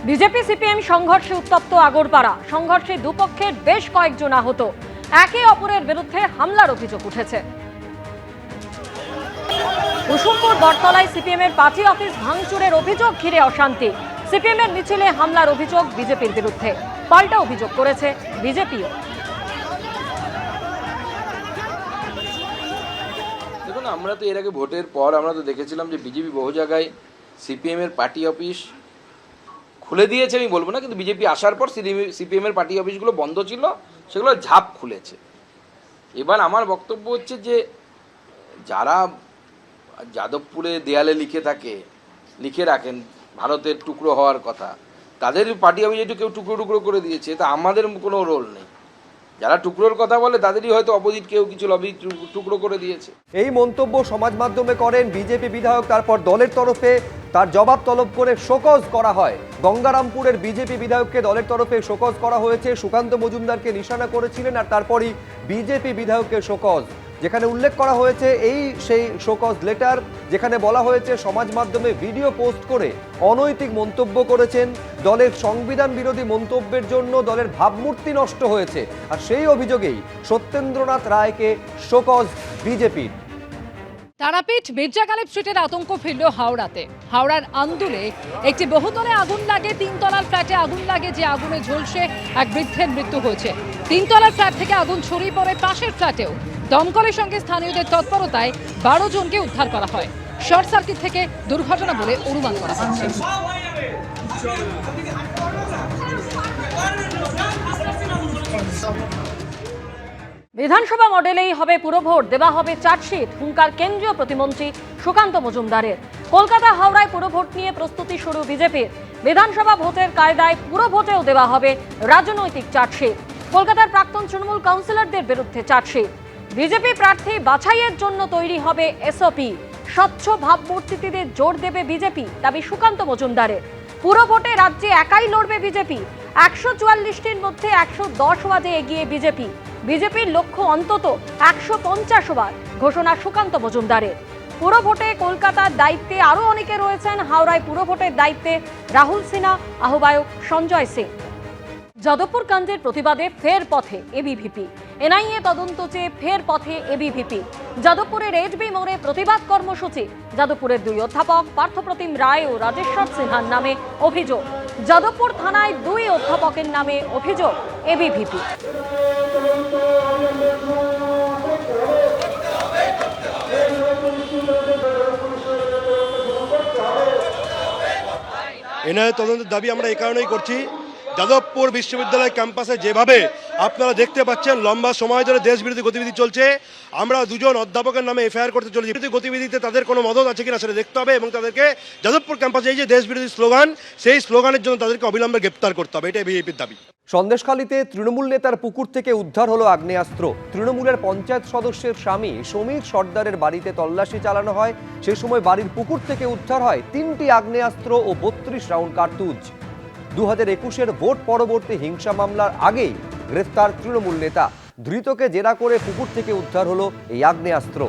BJP CPM সংঘর্ষে উত্তপ্ত আগরপাড়া। সংঘর্ষে দুপক্ষের বেশ কয়েকজন আহত। একে অপরের বিরুদ্ধে হামলার অভিযোগ উঠেছে। কুসুমপুর বটতলায় সিপিএম এর পার্টি অফিস ভাঙচুরের অভিযোগ ঘিরে অশান্তি। সিপিএম এর মিছিলে হামলার অভিযোগ বিজেপির বিরুদ্ধে। পাল্টা অভিযোগ করেছে বিজেপিও। দেখুন, আমরা তো এর আগে ভোটের পর আমরা তো দেখেছিলাম যে বিজেপি বহু জায়গায় সিপিএম এর পার্টি অফিস খুলে দিয়েছে, আমি বলবো না, কিন্তু বিজেপি আসার পর সিপিএম এর পার্টি অফিসগুলো বন্ধ ছিল, সেগুলো ঝাঁপ খুলেছে। এবার আমার বক্তব্য হচ্ছে যে যারা যাদবপুরে দেয়ালে লিখে রাখেন ভারতের টুকরো হওয়ার কথা, তাদের পার্টি অফিস একটু কেউ টুকরো টুকরো করে দিয়েছে, তা আমাদের কোনো রোল নেই। যারা টুকরোর কথা বলে তাদেরই হয়তো অপোজিট কেউ কিছু লবি টুকরো করে দিয়েছে। এই মন্তব্য সমাজ মাধ্যমে করেন বিজেপি বিধায়ক। তারপর দলের তরফে তার জবাব তলব করে শোকজ করা হয়। গঙ্গারামপুরের বিজেপি বিধায়ককে দলের তরফে শোকজ করা হয়েছে। সুকান্ত মজুমদারকে নিশানা করেছিলেন আর তারপরই বিজেপি বিধায়ককে শোকজ, যেখানে উল্লেখ করা হয়েছে সেই শোকজ লেটার, যেখানে বলা হয়েছে সমাজ মাধ্যমে ভিডিও পোস্ট করে অনৈতিক মন্তব্য করেছেন, দলের সংবিধান বিরোধী মন্তব্যের জন্য দলের ভাবমূর্তি নষ্ট হয়েছে। আর সেই অভিযোগেই সত্যেন্দ্রনাথ রায়কে শোকজ বিজেপির। তারাপীঠ মির্জা গালিব স্ট্রিটের আতঙ্ক ফিরল হাওড়াতে। হাওড়ার আন্দুলে একটি বহুতলে আগুন লাগে, তিনতলার ফ্ল্যাটে আগুন লাগে, যে আগুনে ঝলসে এক বৃদ্ধের মৃত্যু হয়েছে। তিনতলার ফ্ল্যাট থেকে আগুন ছড়িয়ে পড়ে পাশের ফ্ল্যাটেও। দমকলের সঙ্গে স্থানীয়দের তৎপরতায় 12 জনকে উদ্ধার করা হয়। শর্ট সার্কিট থেকে দুর্ঘটনা বলে অনুমান করা হচ্ছে। বিধানসভা মডেলেই হবে পুরভোট, দেওয়া হবে চার্জশিট, হুঙ্কার কেন্দ্রীয় প্রতিমন্ত্রী সুকান্ত মজুমদারের। কলকাতা হাওড়ায় পুরভোট নিয়ে প্রস্তুতি শুরু বিজেপির। বিধানসভা ভোটের কায়দায় পুরভোটেও দেওয়া হবে রাজনৈতিক চার্জশিট। কলকাতার প্রাক্তন তৃণমূল কাউন্সিলরদের বিরুদ্ধে চার্জশিট। বিজেপি প্রার্থী বাছাইয়ের জন্য তৈরি হবে এসওপি। স্বচ্ছ ভাবমূর্তিতে জোর দেবে বিজেপি, দাবি সুকান্ত মজুমদারের। পুরভোটে রাজ্যে একাই লড়বে বিজেপি। 144টির মধ্যে 110 ওয়ার্ডে এগিয়ে বিজেপি। বিজেপির লক্ষ্য অন্তত 150 ওয়ার্ড, ঘোষণা সুকান্ত মজুমদারের। পুরভোটে কলকাতার দায়িত্বে আরও অনেকে রয়েছেন। হাওড়ায় পুরভোটের দায়িত্বে রাহুল সিনহা, আহ্বায়ক সঞ্জয় সিং। যাদবপুর কাণ্ডের প্রতিবাদে ফের পথে এবিভিপি। এনআইএ তদন্ত চেয়ে ফের পথে এবিভিপি। যাদবপুরের এইচবি মোড়ে প্রতিবাদ কর্মসূচি। যাদবপুরের 2 অধ্যাপক পার্থপ্রতিম রায় ও রাজেশ্বর সিনহার নামে অভিযোগ। যাদবপুর থানায় 2 অধ্যাপকের নামে অভিযোগ এবিভিপি। এনআইএ তদন্তের দাবি আমরা এই কারণেই করছি, যাদবপুর বিশ্ববিদ্যালয় ক্যাম্পাসে যেভাবে আপনারা দেখতে পাচ্ছেন লম্বা সময় ধরে দেশবিরোধী গতিবিধি চলছে, আমরা 2 জন অধ্যাপকের নামে এফআইআর করতে চলেছি। বিরোধী গতিবিধিতে তাদের কোনো মদত আছে কিনা সেটা দেখতে হবে এবং তাদেরকে যাদবপুর ক্যাম্পাসে এই যে দেশবিরোধী স্লোগান, সেই স্লোগানের জন্য তাদেরকে অবিলম্বে গ্রেপ্তার করতে হবে। এটা বিজেপির দাবি। সন্দেশখালীতে তৃণমূল নেতার পুকুর থেকে উদ্ধার হলো আগ্নেয়াস্ত্র। তৃণমূলের পঞ্চায়েত সদস্যের স্বামী সমীর সর্দারের বাড়িতে তল্লাশি চালানো হয়। সেই সময় বাড়ির পুকুর থেকে উদ্ধার হয় 3টি আগ্নেয়াস্ত্র ও 32 রাউন্ড কার্তুজ। 2021-এর ভোট পরবর্তী হিংসা মামলার আগেই গ্রেফতার তৃণমূল নেতা। ধৃতকে জেরা করে পুকুর থেকে উদ্ধার হলো এই আগ্নেয়াস্ত্র।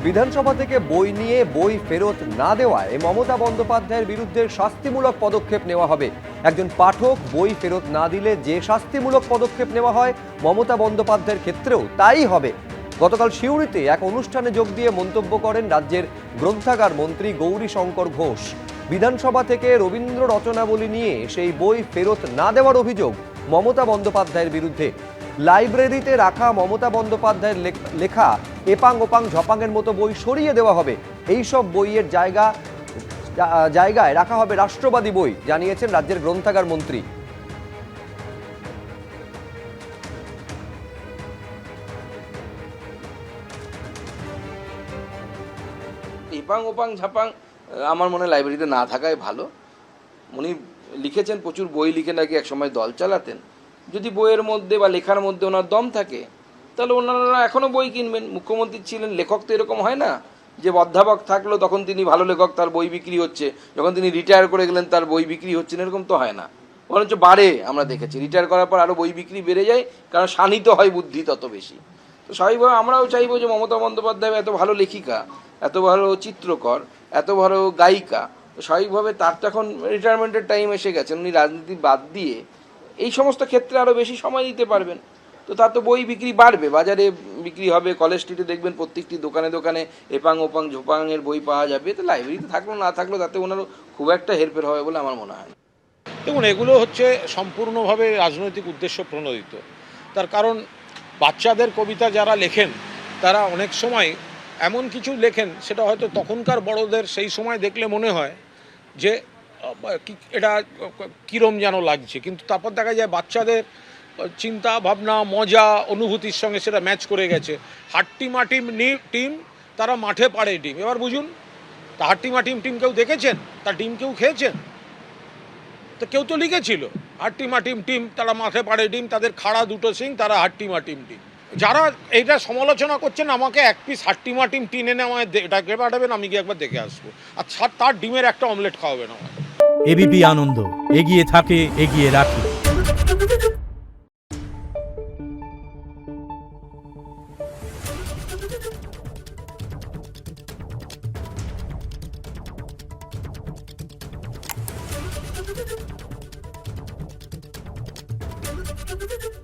বিধানসভা থেকে বই নিয়ে বই ফেরত না দেওয়ায় মমতা বন্দ্যোপাধ্যায়ের বিরুদ্ধে শাস্তিমূলক পদক্ষেপ নেওয়া হবে। একজন পাঠক বই ফেরত না দিলে যে শাস্তিমূলক পদক্ষেপ নেওয়া হয়, মমতা বন্দ্যোপাধ্যায়ের ক্ষেত্রেও তাই হবে। গতকাল সিউড়িতে এক অনুষ্ঠানে যোগ দিয়ে মন্তব্য করেন রাজ্যের গ্রন্থাগার মন্ত্রী গৌরীশঙ্কর ঘোষ। বিধানসভা থেকে রবীন্দ্র রচনাবলী নিয়ে সেই বই ফেরত না দেওয়ার অভিযোগ মমতা বন্দ্যোপাধ্যায়ের বিরুদ্ধে। লাইব্রেরিতে রাখা মমতা বন্দ্যোপাধ্যায়ের লেখা এপাং ওপাং ঝপাংয়ের মতো বই সরিয়ে দেওয়া হবে। এইসব বইয়ের জায়গায় রাখা হবে রাষ্ট্রবাদী বই, জানিয়েছেন রাজ্যের গ্রন্থাগার মন্ত্রী। এপাং ওপাং ঝাপাং আমার মনে হয় লাইব্রেরিতে না থাকাই ভালো। উনি লিখেছেন, প্রচুর বই লিখে নাকি একসময় দল চালাতেন। যদি বইয়ের মধ্যে বা লেখার মধ্যে ওনার দম থাকে তাহলে ওনারা এখনও বই কিনবেন। মুখ্যমন্ত্রী ছিলেন, লেখক তো এরকম হয় না যে অধ্যাপক থাকলো তখন তিনি ভালো লেখক, তার বই বিক্রি হচ্ছে, যখন তিনি রিটায়ার করে গেলেন তার বই বিক্রি হচ্ছে না, এরকম তো হয় না। বরঞ্চ বাড়ে। আমরা দেখেছি রিটায়ার করার পর আরও বই বিক্রি বেড়ে যায়, কারণ শানিত হয় বুদ্ধি তত বেশি। তো স্বাভাবিকভাবে আমরাও চাইবো যে মমতা বন্দ্যোপাধ্যায় এত ভালো লেখিকা, এত ভালো চিত্রকর, এত ভালো গায়িকা, তো স্বাভাবিকভাবে তার তো এখন রিটায়ারমেন্টের টাইম এসে গেছে, উনি রাজনীতি বাদ দিয়ে এই সমস্ত ক্ষেত্রে আরও বেশি সময় দিতে পারবেন। তো তার তো বই বিক্রি বাড়বে, বাজারে বিক্রি হবে, কলেজ স্ট্রিটে দেখবেন প্রত্যেকটি দোকানে দোকানে এপাং ওপাং ঝোপাংয়ের বই পাওয়া যাবে। তো লাইব্রেরিতে থাকলেও না থাকলেও তাতে ওনারও খুব একটা হেরফের হবে বলে আমার মনে হয় না। দেখুন, এগুলো হচ্ছে সম্পূর্ণভাবে রাজনৈতিক উদ্দেশ্য প্রণোদিত। তার কারণ বাচ্চাদের কবিতা যারা লেখেন তারা অনেক সময় এমন কিছু লেখেন, সেটা হয়তো তখনকার বড়দের সেই সময় দেখলে মনে হয় যে এটা কীরম যেন লাগছে, কিন্তু তারপর দেখা যায় বাচ্চাদের চিন্তা ভাবনা মজা অনুভূতির সঙ্গে সেটা ম্যাচ করে গেছে। হাট্টিমা টিম তারা মাঠে পাড়ে ডিম। এবার বুঝুন, তা হাট্টিমা টিম কেউ দেখেছেন? তার ডিম কেউ খেয়েছেন? তো কেউ তো লিখেছিল হাট্টিমা টিম তারা মাঠে পাড়ে ডিম, তাদের খাড়া দুটো সিং, তারা হাট্টিমা টিম। যারা এইটা সমালোচনা করছেন আমাকে এক পিস হাট্টিমা টিম এনে আমায় ডাকে পাঠাবেন, আমি গিয়ে একবার দেখে আসবো, আর তার ডিমের একটা অমলেট খাওয়াবেন আমায়। এবিপি আনন্দ, এগিয়ে থাকে, এগিয়ে রাখে। Thank you.